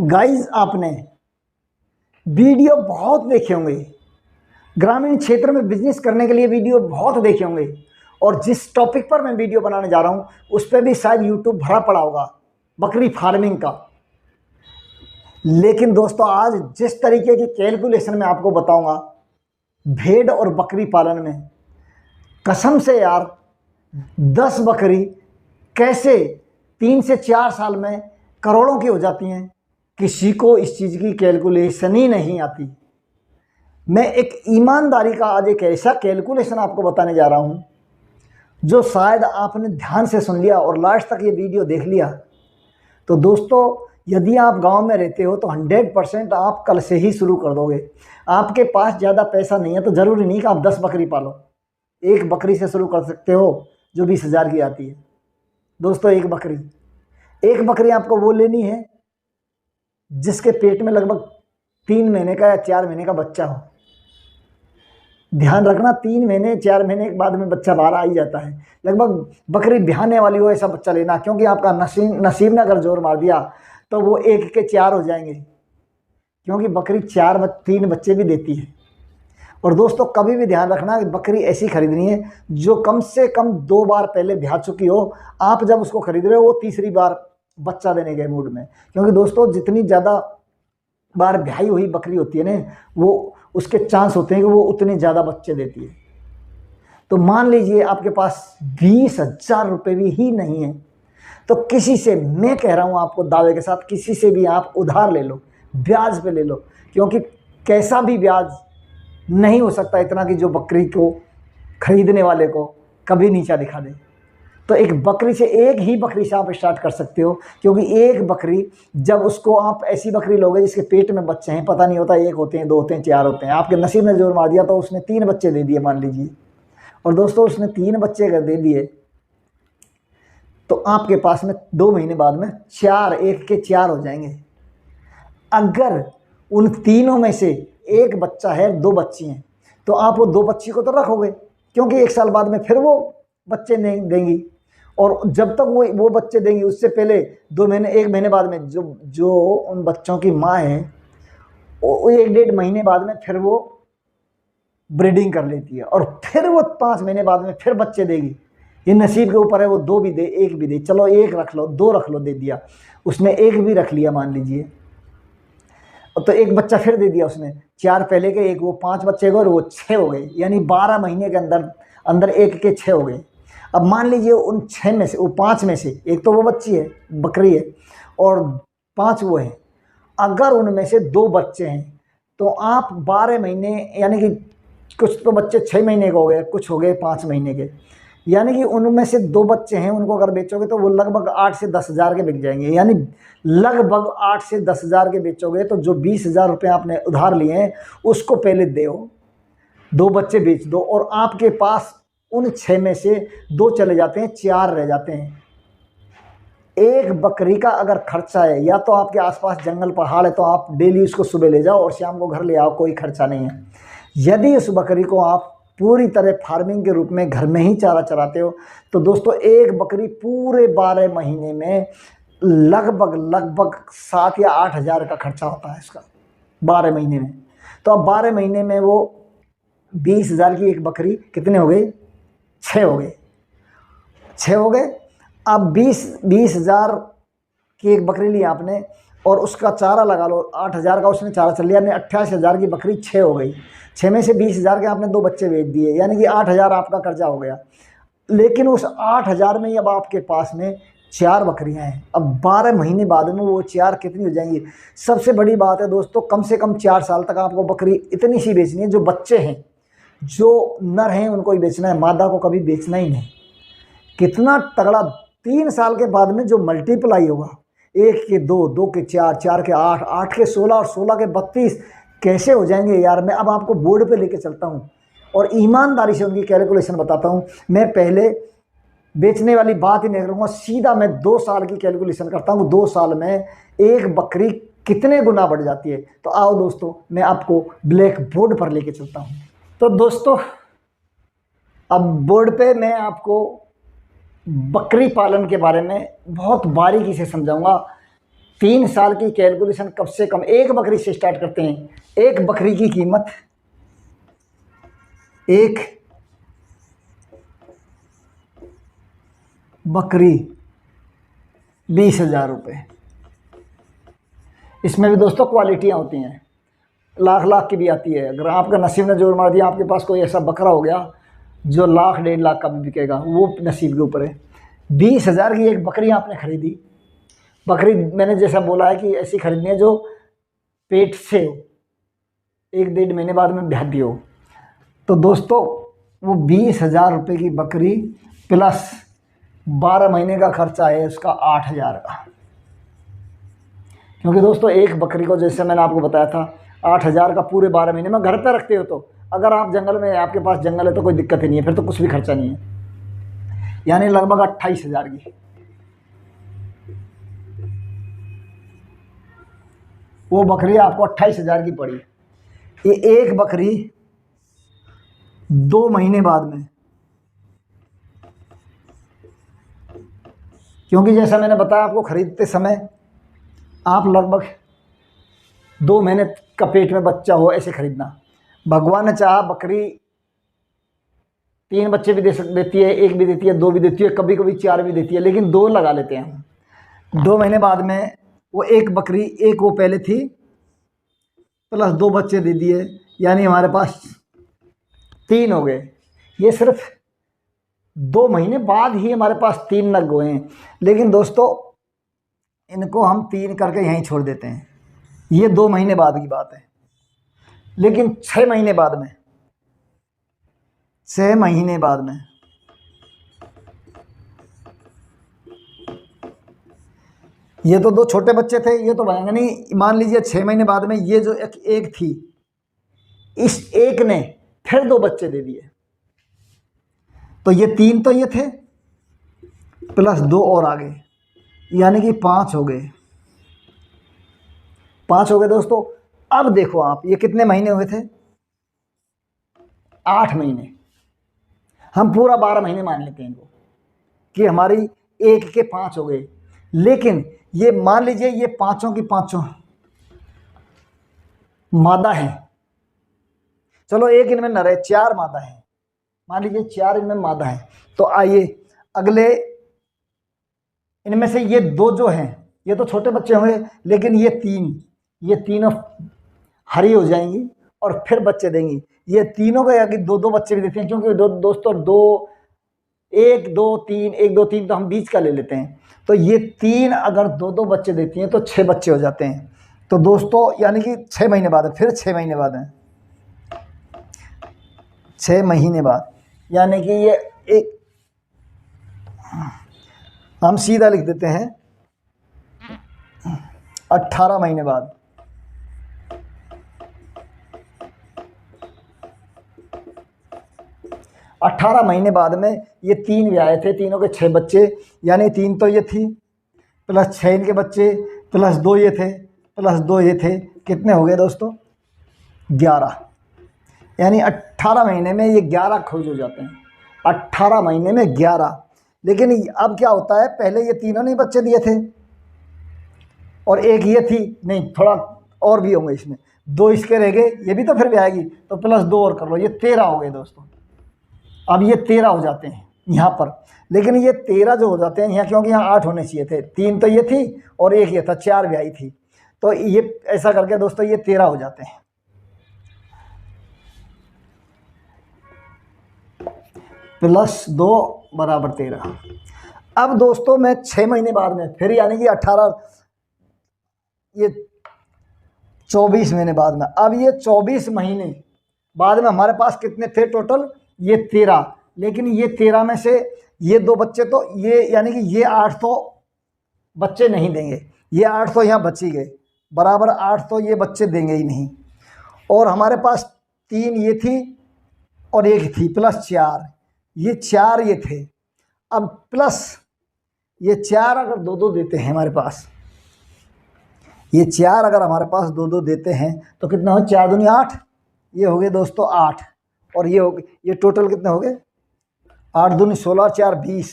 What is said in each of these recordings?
Guys, आपने video बहुत देखे होंगे। ग्रामीण क्षेत्र में बिजनेस करने के लिए वीडियो बहुत देखे होंगे। और जिस टॉपिक पर मैं वीडियो बनाने जा रहा हूं उस पर भी शायद यूट्यूब भरा पड़ा होगा, बकरी फार्मिंग का। लेकिन दोस्तों, आज जिस तरीके की कैलकुलेशन मैं आपको बताऊंगा भेड़ और बकरी पालन में, कसम से यार 10 बकरी कैसे 3 से 4 साल में करोड़ों की हो जाती हैं, किसी को इस चीज़ की कैलकुलेशन ही नहीं आती। मैं एक ईमानदारी का आज एक ऐसा कैलकुलेशन आपको बताने जा रहा हूं जो शायद आपने ध्यान से सुन लिया और लास्ट तक ये वीडियो देख लिया तो दोस्तों, यदि आप गांव में रहते हो तो 100% आप कल से ही शुरू कर दोगे। आपके पास ज़्यादा पैसा नहीं है तो ज़रूरी नहीं कि आप 10 बकरी पालो। एक बकरी से शुरू कर सकते हो जो 20,000 की आती है। दोस्तों, एक बकरी आपको वो लेनी है जिसके पेट में लगभग 3 महीने का या 4 महीने का बच्चा हो। ध्यान रखना, 3 महीने 4 महीने के बाद में बच्चा बाहर आ ही जाता है। लगभग बकरी ब्याहने वाली हो ऐसा बच्चा लेना, क्योंकि आपका नसीब ने अगर जोर मार दिया तो वो 1 के 4 हो जाएंगे, क्योंकि बकरी 3 बच्चे भी देती है। और दोस्तों, कभी भी ध्यान रखना कि बकरी ऐसी खरीदनी है जो कम से कम 2 बार पहले ब्याह चुकी हो। आप जब उसको खरीद रहे हो वो तीसरी बार बच्चा देने के मूड में, क्योंकि दोस्तों जितनी ज़्यादा बार ब्याही हुई बकरी होती है ना, वो उसके चांस होते हैं कि वो उतने ज़्यादा बच्चे देती है। तो मान लीजिए आपके पास 20,000 रुपये भी ही नहीं है तो किसी से, मैं कह रहा हूँ आपको दावे के साथ, किसी से भी आप उधार ले लो, ब्याज पे ले लो, क्योंकि कैसा भी ब्याज नहीं हो सकता इतना कि जो बकरी को खरीदने वाले को कभी नीचा दिखा दे। तो एक ही बकरी से आप स्टार्ट कर सकते हो, क्योंकि एक बकरी जब उसको आप ऐसी बकरी लोगे जिसके पेट में बच्चे हैं, पता नहीं होता 1 होते हैं, 2 होते हैं, 4 होते हैं, आपके नसीब ने जोर मार दिया तो उसने 3 बच्चे दे दिए मान लीजिए। और दोस्तों, उसने 3 बच्चे अगर दे दिए तो आपके पास में 2 महीने बाद में 1 के 4 हो जाएंगे। अगर उन तीनों में से एक बच्चा है, 2 बच्ची हैं, तो आप वो 2 बच्ची को तो रखोगे, क्योंकि 1 साल बाद में फिर वो बच्चे नहीं देंगी। और जब तक वो बच्चे देंगी उससे पहले 1 महीने बाद में जो उन बच्चों की माँ है वो 1-1.5 महीने बाद में फिर वो ब्रीडिंग कर लेती है और फिर वो 5 महीने बाद में फिर बच्चे देगी। ये नसीब के ऊपर है, वो 2 भी दे, 1 भी दे, चलो 1 रख लो, 2 रख लो, दे दिया उसने, 1 भी रख लिया मान लीजिए, तो 1 बच्चा फिर दे दिया उसने, 4 पहले के 1, वो 5 बच्चे गए और वो 6 हो गए, यानी 12 महीने के अंदर 1 के 6 हो गए। अब मान लीजिए उन 6 में से, वो 5 में से एक तो वो बच्ची है, बकरी है, और 5 वो है। अगर उनमें से 2 बच्चे हैं तो आप 12 महीने, यानी कि कुछ तो बच्चे 6 महीने के हो गए, कुछ हो गए 5 महीने के, यानी कि उनमें से 2 बच्चे हैं, उनको अगर बेचोगे तो वो लगभग 8 से 10,000 के बिक जाएंगे। यानी लगभग 8 से 10,000 के बेचोगे तो जो 20,000 रुपये आपने उधार लिए हैं उसको पहले दो, 2 बच्चे बेच दो, और आपके पास उन 6 में से 2 चले जाते हैं, 4 रह जाते हैं। एक बकरी का अगर खर्चा है, या तो आपके आसपास जंगल पहाड़ है तो आप डेली उसको सुबह ले जाओ और शाम को घर ले आओ, कोई खर्चा नहीं है। यदि उस बकरी को आप पूरी तरह फार्मिंग के रूप में घर में ही चारा चराते हो तो दोस्तों, एक बकरी पूरे 12 महीने में लगभग 7 या 8,000 का खर्चा होता है इसका 12 महीने में। तो अब 12 महीने में वो 20,000 की एक बकरी कितने हो गए? 6 हो गए। अब 20,000 की एक बकरी ली आपने और उसका चारा लगा लो, 8,000 का उसने चारा चल लिया, यानी 88,000 की बकरी 6 हो गई। 6 में से 20,000 के आपने 2 बच्चे बेच दिए, यानी कि 8,000 आपका कर्जा हो गया। लेकिन उस 8,000 में ही अब आपके पास में 4 बकरियां हैं। अब 12 महीने बाद में वो 4 कितनी हो जाएंगी? सबसे बड़ी बात है दोस्तों, कम से कम 4 साल तक आपको बकरी इतनी सी बेचनी है, जो बच्चे हैं, जो नर हैं उनको ही बेचना है, मादा को कभी बेचना ही नहीं। कितना तगड़ा! 3 साल के बाद में जो मल्टीप्लाई होगा, 1 के 2, 2 के 4, 4 के 8, 8 के 16 और 16 के 32 कैसे हो जाएंगे यार। मैं अब आपको बोर्ड पे लेके चलता हूँ और ईमानदारी से उनकी कैलकुलेशन बताता हूँ। मैं पहले बेचने वाली बात ही नहीं करूँगा, सीधा मैं 2 साल की कैलकुलेशन करता हूँ। 2 साल में एक बकरी कितने गुना बढ़ जाती है। तो आओ दोस्तों, मैं आपको ब्लैक बोर्ड पर लेके चलता हूँ। तो दोस्तों, अब बोर्ड पे मैं आपको बकरी पालन के बारे में बहुत बारीकी से समझाऊंगा। 3 साल की कैलकुलेशन कम से कम एक बकरी से स्टार्ट करते हैं। एक बकरी की कीमत, एक बकरी 20,000 रुपये। इसमें भी दोस्तों क्वालिटियाँ होती हैं, लाख लाख की भी आती है। अगर आपका नसीब ने जोर मार दिया, आपके पास कोई ऐसा बकरा हो गया जो लाख 1.5 लाख का भी बिकेगा, वो नसीब के ऊपर है। 20,000 की एक बकरी आपने खरीदी। बकरी मैंने जैसा बोला है कि ऐसी खरीदनी है जो पेट से हो, 1-1.5 महीने बाद में ब्याह भी हो। तो दोस्तों वो 20,000 रुपये की बकरी प्लस 12 महीने का खर्चा है उसका 8,000 का। क्योंकि दोस्तों एक बकरी को जैसे मैंने आपको बताया था 8,000 का पूरे 12 महीने में घर पर रखते हो। तो अगर आप जंगल में, आपके पास जंगल है तो कोई दिक्कत ही नहीं है, फिर तो कुछ भी खर्चा नहीं है। यानी लगभग 28,000 की वो बकरी आपको 28,000 की पड़ी। ये एक बकरी 2 महीने बाद में, क्योंकि जैसा मैंने बताया आपको खरीदते समय आप लगभग 2 महीने का पेट में बच्चा हो ऐसे खरीदना। भगवान ने चाहा बकरी 3 बच्चे भी देती है, 1 भी देती है, 2 भी देती है, कभी कभी 4 भी देती है, लेकिन 2 लगा लेते हैं हम। 2 महीने बाद में वो एक बकरी, एक वो पहले थी प्लस 2 बच्चे दे दिए, यानी हमारे पास 3 हो गए। ये सिर्फ 2 महीने बाद ही हमारे पास 3 नग हुए हैं। लेकिन दोस्तों इनको हम 3 करके यहीं छोड़ देते हैं। ये 2 महीने बाद की बात है। लेकिन 6 महीने बाद में, 6 महीने बाद में ये तो 2 छोटे बच्चे थे, ये तो बढ़ेंगे नहीं। मान लीजिए 6 महीने बाद में ये जो एक थी, इस एक ने फिर 2 बच्चे दे दिए। तो ये 3 तो ये थे प्लस 2 और आ गए, यानी कि 5 हो गए। 5 हो गए दोस्तों। अब देखो आप, ये कितने महीने हुए थे? 8 महीने। हम पूरा 12 महीने मान लेते हैं इनको कि हमारी एक के 5 हो गए। लेकिन ये मान लीजिए ये पांचों की पांचों मादा है। चलो एक इनमें नर है, 4 मादा है। मान लीजिए 4 इनमें मादा है। तो आइए अगले इनमें से ये 2 जो हैं ये तो छोटे बच्चे होंगे, लेकिन ये तीनों हरी हो जाएंगी और फिर बच्चे देंगी। ये तीनों का आगे 2-2 बच्चे भी देते हैं, क्योंकि दोस्तों 1 2 3 1 2 3 तो हम बीच का ले लेते हैं। तो ये 3 अगर 2-2 बच्चे देती हैं तो 6 बच्चे हो जाते हैं। तो दोस्तों यानी कि 6 महीने बाद है, फिर 6 महीने बाद है, 6 महीने बाद, यानी कि ये एक, हम सीधा लिख देते हैं 18 महीने बाद। 18 महीने बाद में ये 3 ब्याहे थे, तीनों के 6 बच्चे, यानी 3 तो ये थी प्लस 6 इनके बच्चे प्लस 2 ये थे प्लस 2 ये थे। कितने हो गए दोस्तों? 11। यानी 18 महीने में ये 11 खोज हो जाते हैं। 18 महीने में 11। लेकिन अब क्या होता है, पहले ये तीनों ने बच्चे दिए थे और एक ये थी, नहीं थोड़ा और भी होंगे इसमें, 2 इसके रह गए, ये भी तो फिर भी आएगी, तो प्लस 2 और कर लो, ये 13 हो गए दोस्तों। अब ये 13 हो जाते हैं यहाँ पर। लेकिन ये 13 जो हो जाते हैं यहाँ, क्योंकि यहाँ 8 होने चाहिए थे, 3 तो ये थी और एक ये था, 4 ब्याही थी, तो ये ऐसा करके दोस्तों ये 13 हो जाते हैं। प्लस 2 बराबर 13। अब दोस्तों मैं 6 महीने बाद में फिर, यानी कि 18, ये 24 महीने बाद में, अब ये 24 महीने बाद में हमारे पास कितने थे टोटल? ये 13। लेकिन ये 13 में से ये 2 बच्चे तो ये, यानी कि ये 8 तो बच्चे नहीं देंगे, ये 8 तो यहाँ बच ही गए, बराबर 8 तो ये बच्चे देंगे ही नहीं। और हमारे पास 3 ये थी और एक थी, प्लस 4, ये 4 ये थे। अब प्लस ये 4 अगर 2-2 देते हैं हमारे पास, ये 4 अगर हमारे पास 2-2 देते हैं तो कितना हो? 4 दूनी 8, ये हो गए दोस्तों 8, और ये हो गए, ये टोटल कितने हो गए? 8 दूनी 16, 4 20,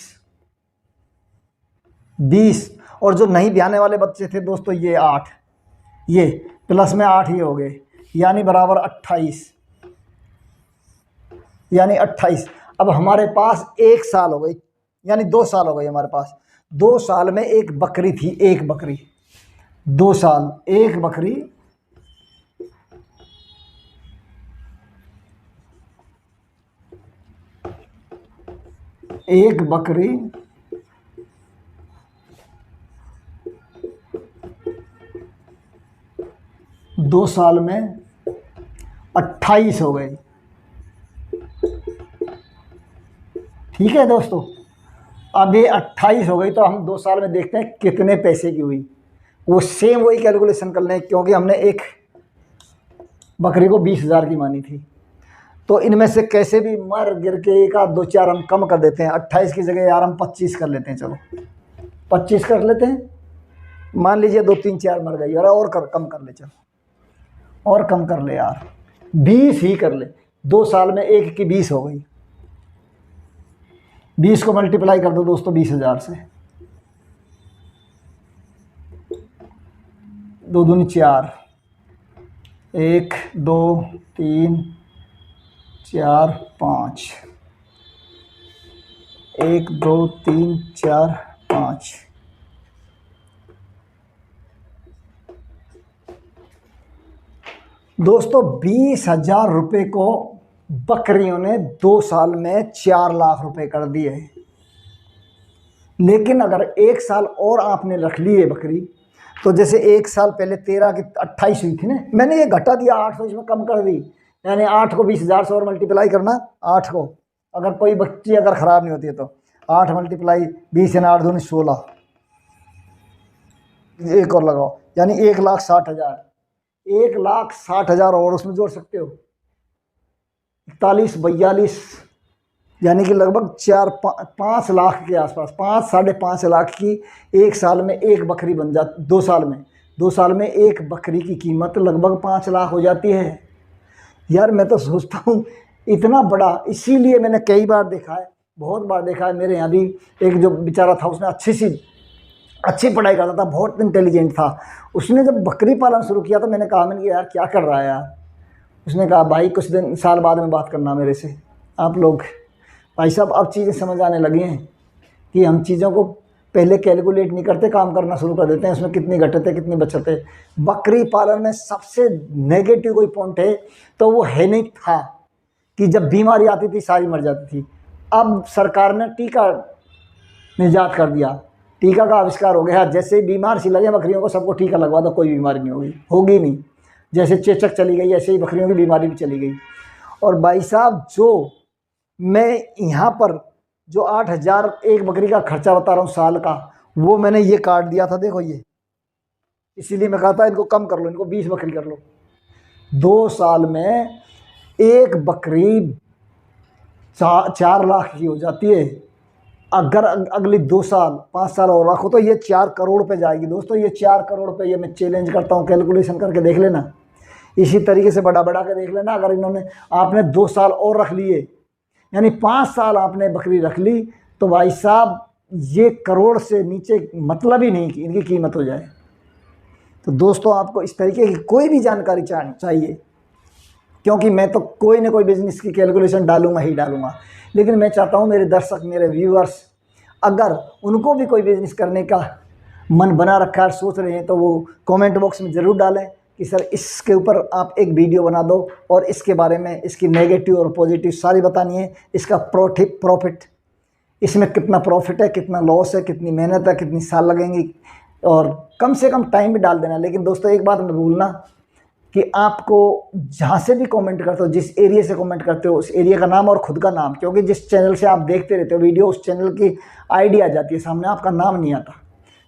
20, और जो नहीं ब्याने वाले बच्चे थे दोस्तों ये 8, ये प्लस में 8 ये हो गए, यानी बराबर 28, यानी 28। अब हमारे पास 1 साल हो गई, यानी 2 साल हो गई हमारे पास। 2 साल में एक बकरी थी, एक बकरी, 2 साल एक बकरी, एक बकरी 2 साल में 28 हो गई। ठीक है दोस्तों, अब ये 28 हो गई तो हम 2 साल में देखते हैं कितने पैसे की हुई। वो सेम वही कैलकुलेशन कर लें, क्योंकि हमने एक बकरी को 20,000 की मानी थी। तो इनमें से कैसे भी मर गिर के 1 आध 2 4 हम कम कर देते हैं। 28 की जगह यार हम 25 कर लेते हैं, चलो 25 कर लेते हैं। मान लीजिए 2 3 4 मर गई, और कम कर ले, चलो और कम कर ले यार, 20 ही कर ले। 2 साल में एक की 20 हो गई। 20 को मल्टीप्लाई कर दो दोस्तों 20,000 से, 2 दूनी 4, 1 2 3 4 5, 1 2 3 4 5। दोस्तों 20,000 रुपये को बकरियों ने 2 साल में 4 लाख रुपए कर दिए। लेकिन अगर 1 साल और आपने रख ली है बकरी, तो जैसे 1 साल पहले 13 की 28 हुई थी ना, मैंने ये घटा दिया 8 इसमें कम कर दी, यानी 8 को 20,000 से और मल्टीप्लाई करना। 8 को अगर कोई बच्ची अगर ख़राब नहीं होती है तो 8 मल्टीप्लाई 20 यानी 8 दूनी 16, एक और लगाओ, यानी 1,60,000। 1,60,000 और उसमें जोड़ सकते हो 41 42, यानी कि लगभग 4-5 लाख के आसपास, 5-5.5 लाख की 1 साल में एक बकरी बन जाती। 2 साल में, 2 साल में एक बकरी की कीमत लगभग 5 लाख हो जाती है। यार मैं तो सोचता हूँ इतना बड़ा, इसीलिए मैंने कई बार देखा है, बहुत बार देखा है। मेरे यहाँ भी एक जो बेचारा था, उसने अच्छी पढ़ाई करता था, बहुत इंटेलिजेंट था। उसने जब बकरी पालन शुरू किया तो मैंने कहा यार क्या कर रहा है यार। उसने कहा भाई कुछ दिन साल बाद में बात करना मेरे से। आप लोग भाई साहब अब चीज़ें समझ आने लगी हैं कि हम चीज़ों को पहले कैलकुलेट नहीं करते, काम करना शुरू कर देते हैं, उसमें कितनी घटत है कितनी बचत है। बकरी पालन में सबसे नेगेटिव कोई पॉइंट है तो वो है नहीं था कि जब बीमारी आती थी सारी मर जाती थी। अब सरकार ने टीका निजात कर दिया, टीका का आविष्कार हो गया। जैसे ही बीमार सी लगे बकरियों को सबको टीका लगवा दो, कोई बीमारी नहीं होगी नहीं। जैसे चेचक चली गई ऐसे ही बकरियों की बीमारी भी चली गई। और भाई साहब जो मैं यहाँ पर जो 8,000 एक बकरी का खर्चा बता रहा हूँ साल का, वो मैंने ये काट दिया था, देखो ये, इसीलिए मैं कहा था इनको कम कर लो, इनको 20 बकरी कर लो। 2 साल में एक बकरी 4 लाख की हो जाती है। अगर अगली 2 साल 5 साल और रखो तो ये 4 करोड़ पे जाएगी। दोस्तों ये 4 करोड़ पे, ये मैं चैलेंज करता हूँ, कैलकुलेशन करके देख लेना, इसी तरीके से बढ़ा के देख लेना। अगर इन्होंने आपने 2 साल और रख लिए, यानी 5 साल आपने बकरी रख ली, तो भाई साहब ये करोड़ से नीचे मतलब ही नहीं कि इनकी कीमत हो जाए। तो दोस्तों आपको इस तरीके की कोई भी जानकारी चाहिए, क्योंकि मैं तो कोई ना कोई बिजनेस की कैलकुलेशन डालूंगा ही डालूंगा। लेकिन मैं चाहता हूं मेरे दर्शक, मेरे व्यूअर्स, अगर उनको भी कोई बिजनेस करने का मन बना रखा है, सोच रहे हैं, तो वो कमेंट बॉक्स में ज़रूर डालें कि सर इसके ऊपर आप एक वीडियो बना दो और इसके बारे में, इसकी नेगेटिव और पॉजिटिव सारी बतानी है। इसका प्रॉफिट, इसमें कितना प्रॉफिट है, कितना लॉस है, कितनी मेहनत है, कितनी साल लगेंगी, और कम से कम टाइम भी डाल देना। लेकिन दोस्तों एक बात मत भूलना कि आपको जहाँ से भी कमेंट करते हो, जिस एरिया से कमेंट करते हो, उस एरिया का नाम और ख़ुद का नाम, क्योंकि जिस चैनल से आप देखते रहते हो वीडियो, उस चैनल की आईडी आ जाती है सामने, आपका नाम नहीं आता।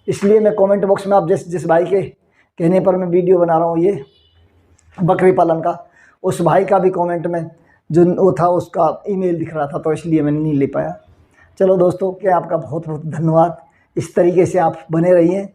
इसलिए मैं कमेंट बॉक्स में आप जिस भाई के कहने पर मैं वीडियो बना रहा हूँ ये बकरी पालन का, उस भाई का भी कमेंट में जो वो था उसका ईमेल दिख रहा था, तो इसलिए मैंने नहीं ले पाया। चलो दोस्तों, क्या आपका बहुत बहुत धन्यवाद। इस तरीके से आप बने रहिए।